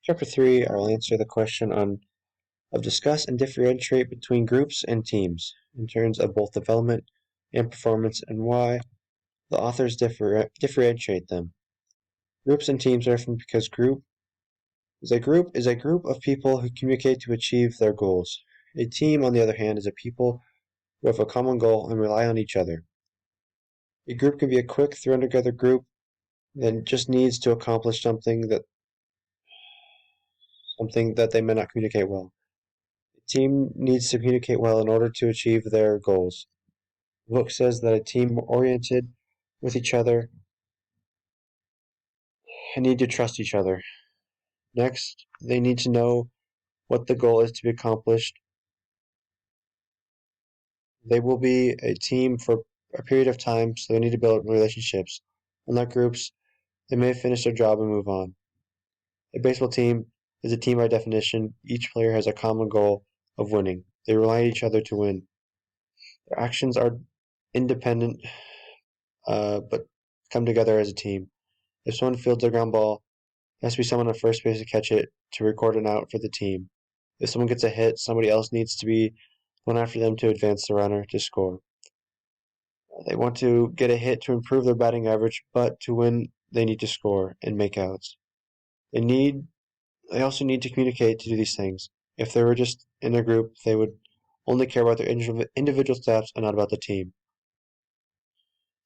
Chapter 3, I will answer the question of discuss and differentiate between groups and teams in terms of both development and performance and why the authors differentiate them. Groups and teams are different because group is a group of people who communicate to achieve their goals. A team, on the other hand, is a people who have a common goal and rely on each other. A group can be a quick, thrown together group that just needs to accomplish something that they may not communicate well. A team needs to communicate well in order to achieve their goals. The book says that a team oriented with each other and need to trust each other. Next, they need to know what the goal is to be accomplished. They will be a team for a period of time, so they need to build relationships. Unlike groups, they may finish their job and move on. A baseball team is a team by definition. Each player has a common goal of winning. They rely on each other to win. Their actions are independent, but come together as a team. If someone fields a ground ball, there has to be someone on first base to catch it to record an out for the team. If someone gets a hit, somebody else needs to be going after them to advance the runner to score. They want to get a hit to improve their batting average, but to win, they need to score and make outs. They also need to communicate to do these things. If they were just in a group, they would only care about their individual stats and not about the team.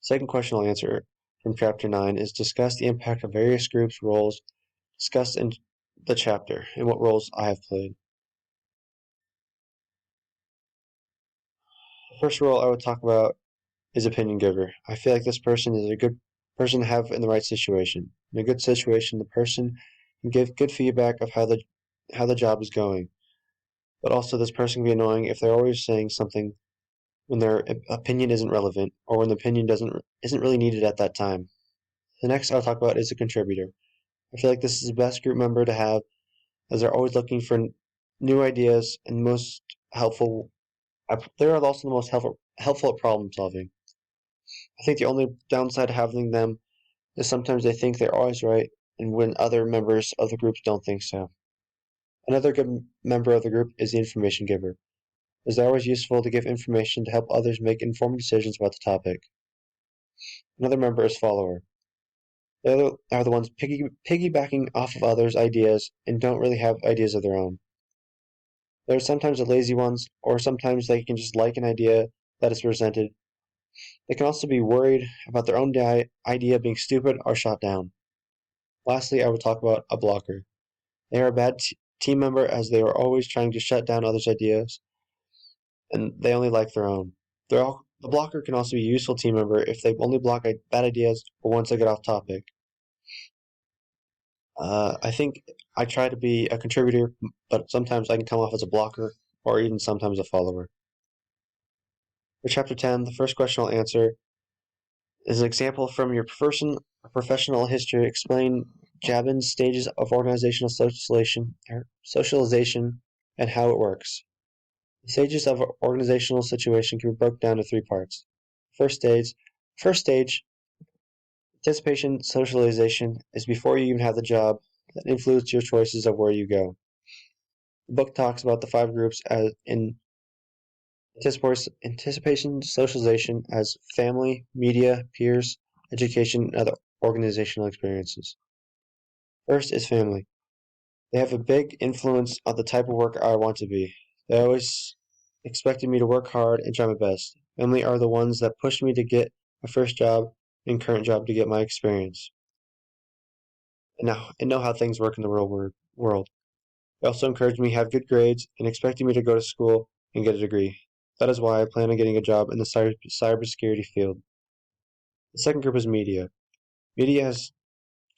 Second question I'll answer from Chapter 9 is discuss the impact of various groups' roles discussed in the chapter and what roles I have played. The first role I would talk about is opinion giver. I feel like this person is a good person to have in the right situation. In a good situation, the person can give good feedback of how the job is going. But also this person can be annoying if they're always saying something when their opinion isn't relevant or when the opinion isn't really needed at that time. The next I'll talk about is a contributor. I feel like this is the best group member to have as they're always looking for new ideas and most helpful. They're also the most helpful at problem solving. I think the only downside to having them is sometimes they think they're always right, and when other members of the group don't think so. Another good member of the group is the information giver. It is always useful to give information to help others make informed decisions about the topic. Another member is follower. They are the ones piggybacking off of others' ideas and don't really have ideas of their own. There are sometimes the lazy ones, or sometimes they can just like an idea that is presented. They can also be worried about their own idea being stupid or shot down. Lastly, I will talk about a blocker. They are a bad team member as they are always trying to shut down others' ideas, and they only like their own. The blocker can also be a useful team member if they only block bad ideas or once they get off topic. I think I try to be a contributor, but sometimes I can come off as a blocker or even sometimes a follower. For Chapter 10, the first question I'll answer is an example from your professional history. Explain Jabin's stages of organizational socialization and how it works. The stages of organizational situation can be broken down to three parts. First stage, anticipation socialization is before you even have the job that influence your choices of where you go. The book talks about the five groups as in anticipation socialization as family, media, peers, education, and other organizational experiences. First is family. They have a big influence on the type of worker I want to be. They always expected me to work hard and try my best. Family are the ones that pushed me to get my first job and current job to get my experience and know how things work in the real world. They also encouraged me to have good grades and expected me to go to school and get a degree. That is why I plan on getting a job in the cybersecurity field. The second group is media. Media has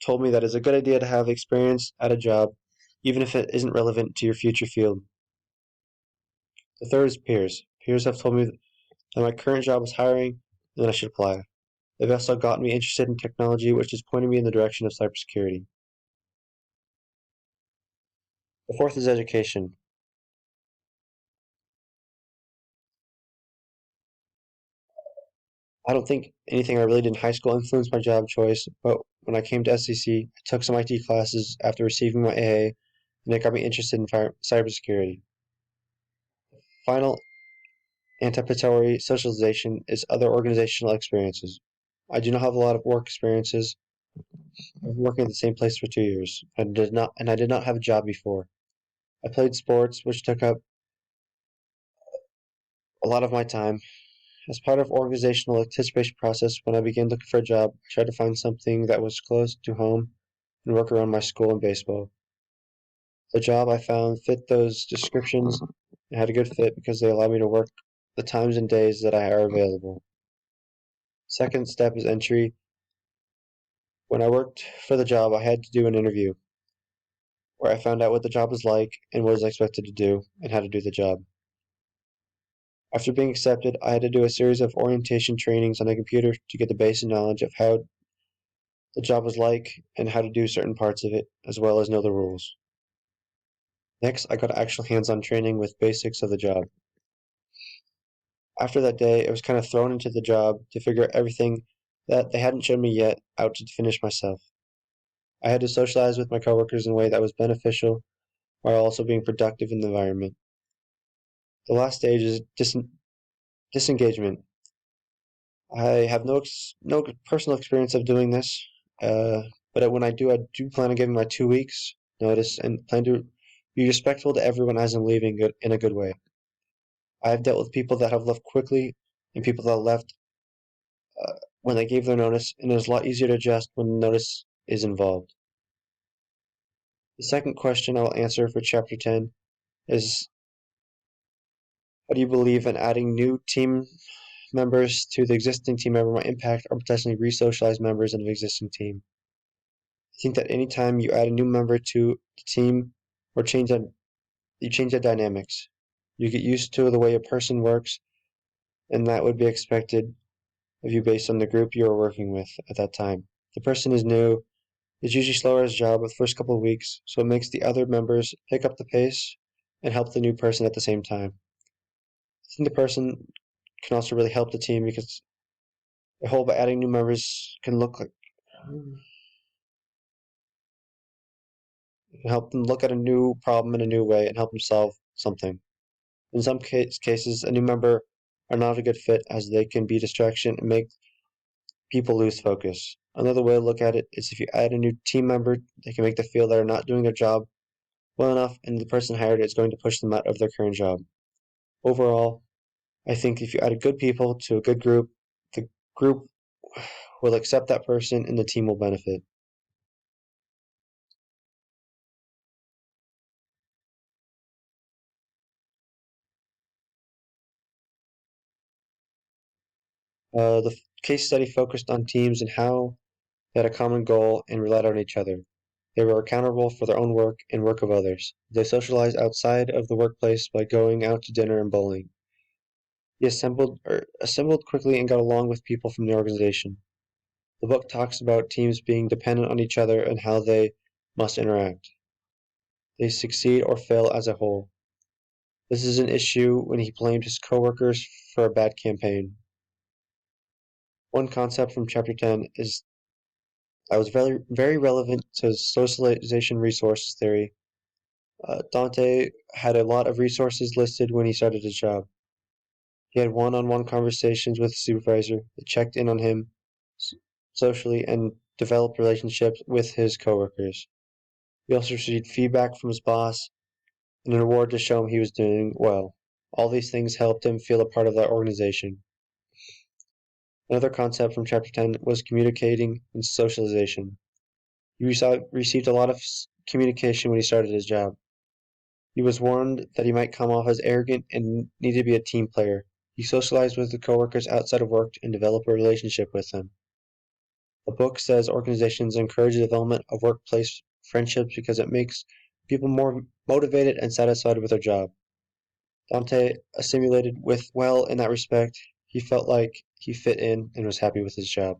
told me that it's a good idea to have experience at a job, even if it isn't relevant to your future field. The third is peers. Peers have told me that my current job is hiring and that I should apply. They've also gotten me interested in technology, which is pointing me in the direction of cybersecurity. The fourth is education. I don't think anything I really did in high school influenced my job choice, but when I came to SCC, I took some IT classes after receiving my AA, and it got me interested in cybersecurity. Final anticipatory socialization is other organizational experiences. I do not have a lot of work experiences. I've been working at the same place for 2 years, and I did not have a job before. I played sports, which took up a lot of my time. As part of organizational anticipation process, when I began looking for a job, I tried to find something that was close to home and work around my school and baseball. The job I found fit those descriptions and had a good fit because they allow me to work the times and days that I are available. Second step is entry. When I worked for the job, I had to do an interview where I found out what the job was like and what I was expected to do and how to do the job. After being accepted, I had to do a series of orientation trainings on a computer to get the basic knowledge of how the job was like and how to do certain parts of it, as well as know the rules. Next, I got actual hands-on training with basics of the job. After that day, I was kind of thrown into the job to figure everything that they hadn't shown me yet out to finish myself. I had to socialize with my coworkers in a way that was beneficial while also being productive in the environment. The last stage is disengagement. I have no personal experience of doing this, uh, but when I do plan on giving my 2 weeks notice and plan to be respectful to everyone as I'm leaving in a good way. I have dealt with people that have left quickly and people that left when they gave their notice, and it is a lot easier to adjust when the notice is involved. The second question I'll answer for Chapter 10 is, how do you believe in adding new team members to the existing team member might impact or potentially re-socialize members of an existing team? I think that anytime you add a new member to the team or you change the dynamics. You get used to the way a person works, and that would be expected of you based on the group you are working with at that time. The person is new, is usually slower at his job the first couple of weeks, so it makes the other members pick up the pace and help the new person at the same time. I think the person can also really help the team because the whole by adding new members can help them look at a new problem in a new way and help them solve something. In some cases, a new member are not a good fit as they can be a distraction and make people lose focus. Another way to look at it is if you add a new team member, they can make them feel they're not doing their job well enough and the person hired is going to push them out of their current job. Overall, I think if you add good people to a good group, the group will accept that person and the team will benefit. The case study focused on teams and how they had a common goal and relied on each other. They were accountable for their own work and work of others. They socialized outside of the workplace by going out to dinner and bowling. He assembled quickly and got along with people from the organization. The book talks about teams being dependent on each other and how they must interact. They succeed or fail as a whole. This is an issue when he blamed his coworkers for a bad campaign. One concept from chapter 10 is that was very relevant to socialization resources theory. Dante had a lot of resources listed when he started his job. He had one-on-one conversations with his supervisor that checked in on him socially and developed relationships with his coworkers. He also received feedback from his boss and an award to show him he was doing well. All these things helped him feel a part of that organization. Another concept from chapter 10 was communicating and socialization. He received a lot of communication when he started his job. He was warned that he might come off as arrogant and needed to be a team player. He socialized with the coworkers outside of work and developed a relationship with them. The book says organizations encourage the development of workplace friendships because it makes people more motivated and satisfied with their job. Dante assimilated with well in that respect. He felt like he fit in and was happy with his job.